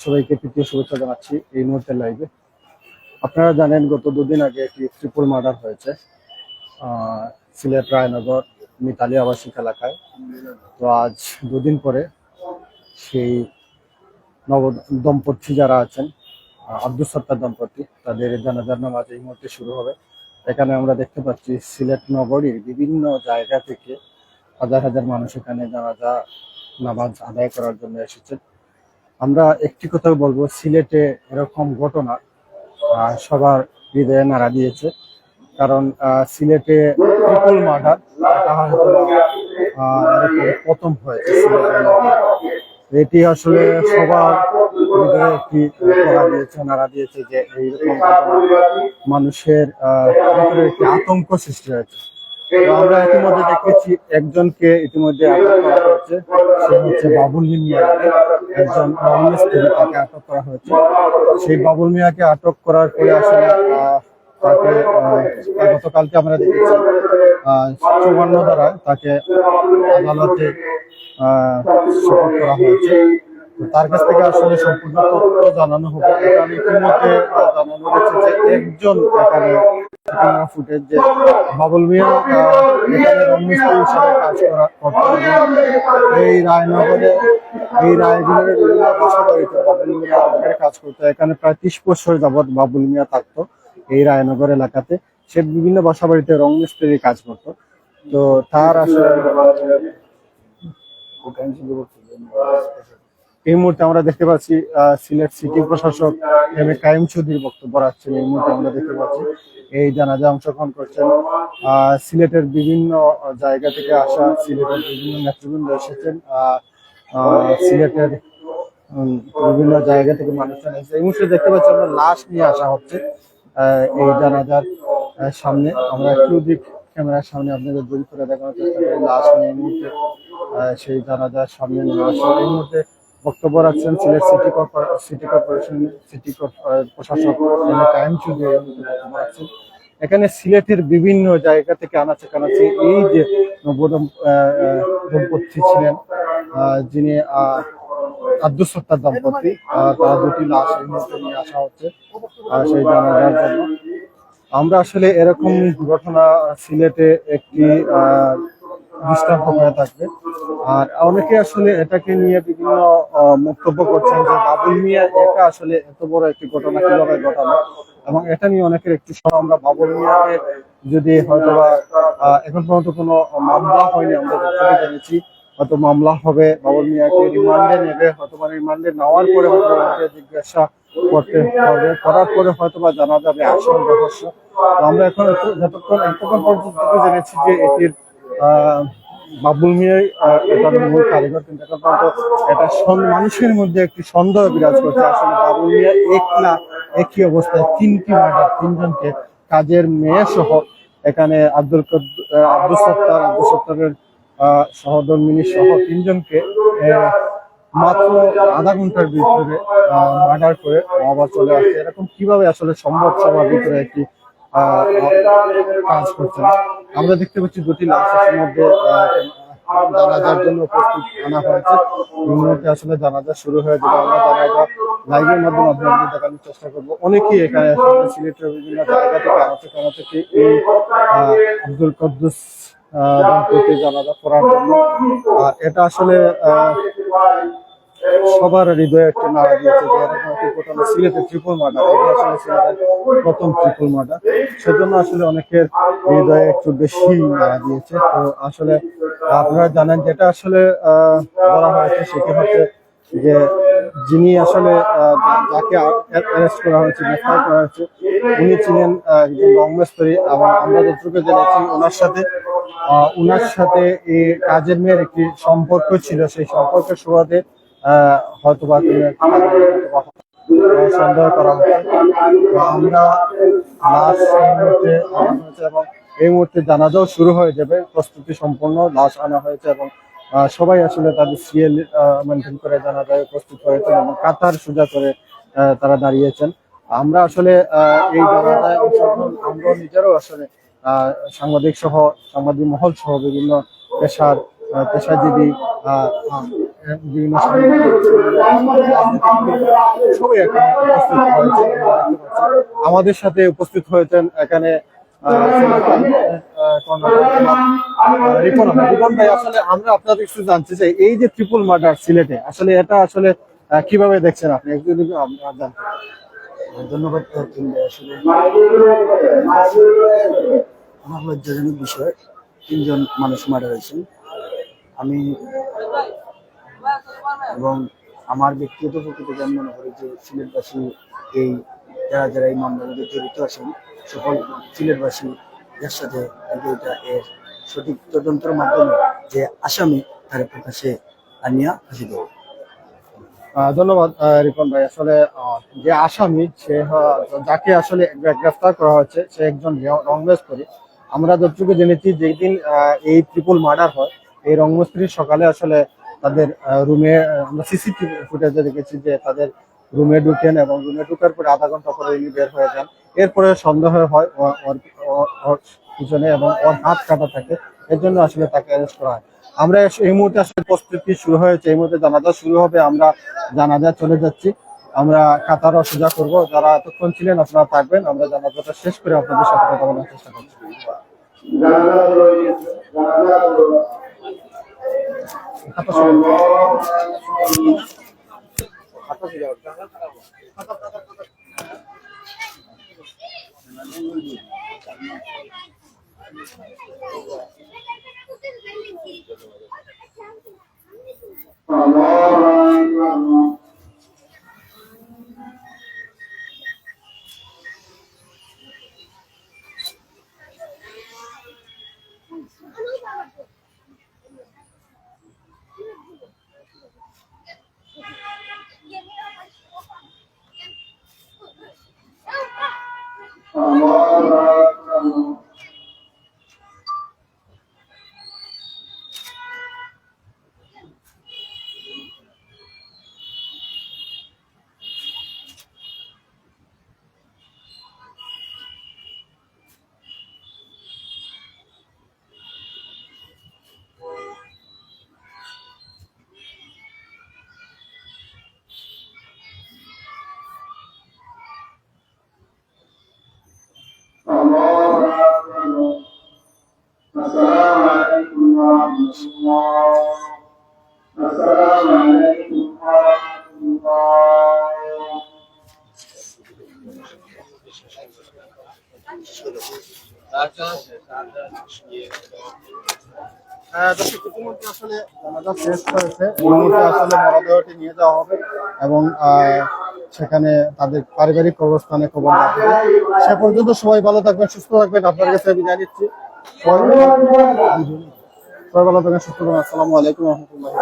সবাইকে তৃতীয় শুভেচ্ছা জানাচ্ছি এই মুহূর্তে লাইভে। আপনারা জানেন গত দুদিন আগে একটি ট্রিপল মার্ডার হয়েছে সিলেট রায়নগর মিতালি আবাসিক এলাকায়। তো আজ দুদিন পরে সেই নব দম্পতি যারা আছেন আব্দুল সত্তার দম্পতি, তাদের জানাজার নামাজ এই মুহূর্তে শুরু হবে। এখানে আমরা দেখতে পাচ্ছি সিলেট নগরীর বিভিন্ন জায়গা থেকে হাজার হাজার মানুষ এখানে জানাজা নামাজ আদায় করার জন্য এসেছেন। আমরা একটি কথা বলবো, সিলেটে এরকম ঘটনা সবার হৃদয়ে নাড়া দিয়েছে। কারণ সিলেটে ট্রিপল মার্ডার এটা হয়তো এরকম প্রথম হয়েছে সিলেটের মধ্যে। এটি আসলে সবার হৃদয়ে একটি নাড়া দিয়েছে যে এইরকম মানুষের ভিতরে একটি আতঙ্ক সৃষ্টি হয়েছে। তো আমরা ইতিমধ্যে দেখেছি একজনকে ইতিমধ্যে আটক করা হয়েছে, সে হচ্ছে বাবুল মিয়া, একজন মিস্ত্রি, তাকে আটক করা হয়েছে। সেই বাবুল মিয়াকে আটক করার পরে আসলে তাকে গতকালকে আমরা দেখেছি 54 ধারায় তাকে আদালতে সোপর্দ করা হয়েছে। তার কাছ থেকে আসলে সম্পূর্ণ তথ্য জানানো হবে। এখানে ইতিমধ্যে জানানো হয়েছে যে একজন এখানে ক্যামেরা ফুটেজ যে বাবুল মিয়া এখানে রংমিস্ত্রি হিসাবে কাজ করতে এই রায়নগরে এই রায়গুলোর বিভিন্ন বাসা বাড়িতে বাবুল মিয়া কাজ করতো। এখানে প্রায় 30 বছর যাবৎ বাবুল মিয়া থাকতো এই রায়নগর এলাকাতে। সে বিভিন্ন বাসা বাড়িতে রংমিস্ত্রির কাজ করতো। তো তার আসলে এই মুহূর্তে আমরা দেখতে পাচ্ছি সিলেট সিটি প্রশাসক এম এ কাইম চৌধুরীর বক্তব্য রাখছেন। এই মুহূর্তে আমরা দেখতে পাচ্ছি এই জানাজা অংশগ্রহণ করছেন সিলেটের বিভিন্ন জায়গা থেকে আসা সিলেটের বিভিন্ন নেতৃবৃন্দ এসেছেন। সিলেটের বিভিন্ন জায়গা থেকে মানুষজন এসেছে। এই মুহূর্তে দেখতে পাচ্ছি আমরা লাশ নিয়ে আসা হচ্ছে এই জানাজার সামনে। আমরা একটু দিক ক্যামেরার সামনে আপনাদের জুম করে দেখানোর চেষ্টা করি। লাশ নিয়ে এই মুহূর্তে সেই জানাজার সামনে নিয়ে আসা। এই মুহূর্তে বক্তব্য রাখছেন সিলেট সিটি কর্পোরেশন প্রশাসক কাইম চৌধুরী বক্তব্য রাখছেন। এখানে সিলেটের বিভিন্ন জায়গা থেকে আনাচে কানাচে এই যে দম্পতি ছিলেন যিনি আব্দুল সত্তার দম্পতি, তার দুটি লাশ এই মুহূর্তে নিয়ে আসা হচ্ছে সেই জানাজার জন্য। আমরা আসলে এরকম ঘটনা সিলেটে একটি দৃষ্টান্ত হয়ে থাকবে। আর অনেকে আসলে এটাকে নিয়ে বিভিন্ন মন্তব্য করছেন যে বাবুল মিয়া একা আসলে এত বড় একটি ঘটনা কিভাবে ঘটালো, এবং এটা নিয়ে অনেকের একটু আমরা বাবুল মিয়াকে যদি হয়তো বা এখন পর্যন্ত কোনো মামলা হয়নি, আমরা যতটুকু জেনেছি হয়তো মামলা হবে, বাবুল মিয়াকে রিমান্ডে নেবে, হয়তো বা রিমান্ডে নেওয়ার পরে হয়তো জিজ্ঞাসা করতে হবে, করার পরে হয়তো বা জানা যাবে আসল রহস্য। আমরা এখন এতক্ষণ পর্যন্ত জেনেছি যে এটির বাবুল মিয়াই এটার মূল কারিগর, কিন্তু এখন পর্যন্ত এটা মানুষের মধ্যে একটি সন্দেহ বিরাজ করছে। আসলে বাবুল মিয়া একই অবস্থায় তিনজনকে কাজের মেয়ে সহ এখানে আব্দুল সত্তারের সহধর্মিনী সহ তিনজনকে মাত্র আধা ঘন্টার ভিতরে মার্ডার করে আবার চলে আসছে। এরকম কিভাবে আসলে সম্ভব সবার ভিতরে একটি কাজ করছে। আমরা দেখতে পাচ্ছি দুটি লাশের মধ্যে জানাজার জন্য প্রস্তুত আনা হয়েছে। এই মুহূর্তে আসলে জানাজা শুরু হয়ে যাবে। আমরা জানাজা লাইভের মাধ্যমে আপনাদের দেখানোর চেষ্টা করবো। অনেকেই এখানে সিলেটের বিভিন্ন জায়গা থেকে আনা থেকে এই আব্দুল কুদ্দুস দম্পতি জানাজা পড়ার জন্য। এটা আসলে সবার হৃদয়ে একটি নাড়া দিয়েছে যে এরকম একটি ঘটনা সিলেটের ট্রিপল মার্ডার, এটা আসলে সিলেটের প্রথম ট্রিপল মার্ডার, সেজন্য আসলে অনেকের হৃদয়ে একটু বেশি নাড়া দিয়েছে। তো আসলে আপনারা জানেন যেটা আসলে বলা হয়েছে সেটি হচ্ছে যে যিনি আসলে যাকে অ্যারেস্ট করা হয়েছে, গ্রেফতার করা হয়েছে, উনি ছিলেন একজন রংমিস্ত্রি, এবং আমরা যতটুকু জেনেছি ওনার সাথে এই কাজের মেয়ের একটি সম্পর্ক ছিল। সেই সম্পর্কের সুবাদে হয়তো বা সন্দেহ করা হচ্ছে। আমরা লাশ এবং এই মুহূর্তে জানাজাও শুরু হয়ে যাবে, প্রস্তুতি সম্পন্ন, লাশ আনা হয়েছে এবং সবাই আসলে তাদের সিএল মেনটেন করে জানাজায় প্রস্তুত হয়েছেন এবং কাতার সোজা করে তারা দাঁড়িয়েছেন। আমরা আসলে এই জানাজায় আমরা নিজেরও আসলে সাংবাদিক মহল সহ বিভিন্ন পেশাজীবী বিভিন্ন সবাই এখানে উপস্থিত হয়েছে। আমাদের সাথে উপস্থিত হয়েছেন এখানে রিপন ভাই, আসলে আমরা আপনাদের কিছু জানতে চাই, এই যে ট্রিপল মার্ডার সিলেটে আসলে এটা আসলে কিভাবে দেখছেন আপনি একটু যদি জানতে। ধন্যবাদ। আসলে আমার লজ্জাজনক বিষয়, 3জন মানুষ মারা গেছেন। আমি এবং আমার ব্যক্তিগত পক্ষ থেকে আমি মনে করি যে সিলেটবাসী এই যারা এই মামলার মধ্যে জড়িত আছেন সকল সিলেটবাসী এর সাথে এটা এর সঠিক তদন্তের মাধ্যমে যে আসামি তার প্রকাশে আনিয়া ফাঁসি দেব। ধন্যবাদ রিপন ভাই। আসলে যে আসামি সে যাকে আসলে গ্রেফতার করা হয়েছে সে একজন রংমিস্ত্রি। আমরা যতটুকু জেনেছি যেদিন এই ট্রিপল মার্ডার হয় এই রংমিস্ত্রির সকালে আসলে তাদের রুমে আমরা সিসিটিভি ফুটেজে দেখেছি যে তাদের রুমে ঢুকেন এবং রুমে ঢুকার পরে আধা ঘন্টা পরে উনি বের হয়ে যান। এরপরে সন্দেহ হয় ওর পিছনে এবং ওর হাত কাটা থাকে, এর জন্য আসলে তাকে অ্যারেস্ট করা হয়। আমরা এই মুহূর্তে আসলে প্রস্তুতি শুরু হয়েছে, এই মুহূর্তে জানাজা শুরু হবে, আমরা জানাজা চলে যাচ্ছি। আমরা কাতারও সোজা করবো, যারা এতক্ষণ ছিলেন আপনারা থাকবেন, আমরা জানাজাটা শেষ করে আপনাদের সাথে কথা বলার চেষ্টা করছি। السلام عليكم ورحمة الله. السلام عليكم ورحمة الله. দর্শক, ইতিমধ্যে আসলে জানাজা শেষ হয়েছে, এই মুহূর্তে আসলে মরদেহটি নিয়ে যাওয়া হবে এবং সেখানে তাদের পারিবারিক কবরস্থানে খবর দেওয়া হবে। সে পর্যন্ত সবাই ভালো থাকবেন, সুস্থ থাকবেন, আপনার কাছে বিদায় নিচ্ছি। সবাই ভালো থাকবেন, সুস্থ থাকবেন। আসসালামু আলাইকুম রহমতুল্লাহ।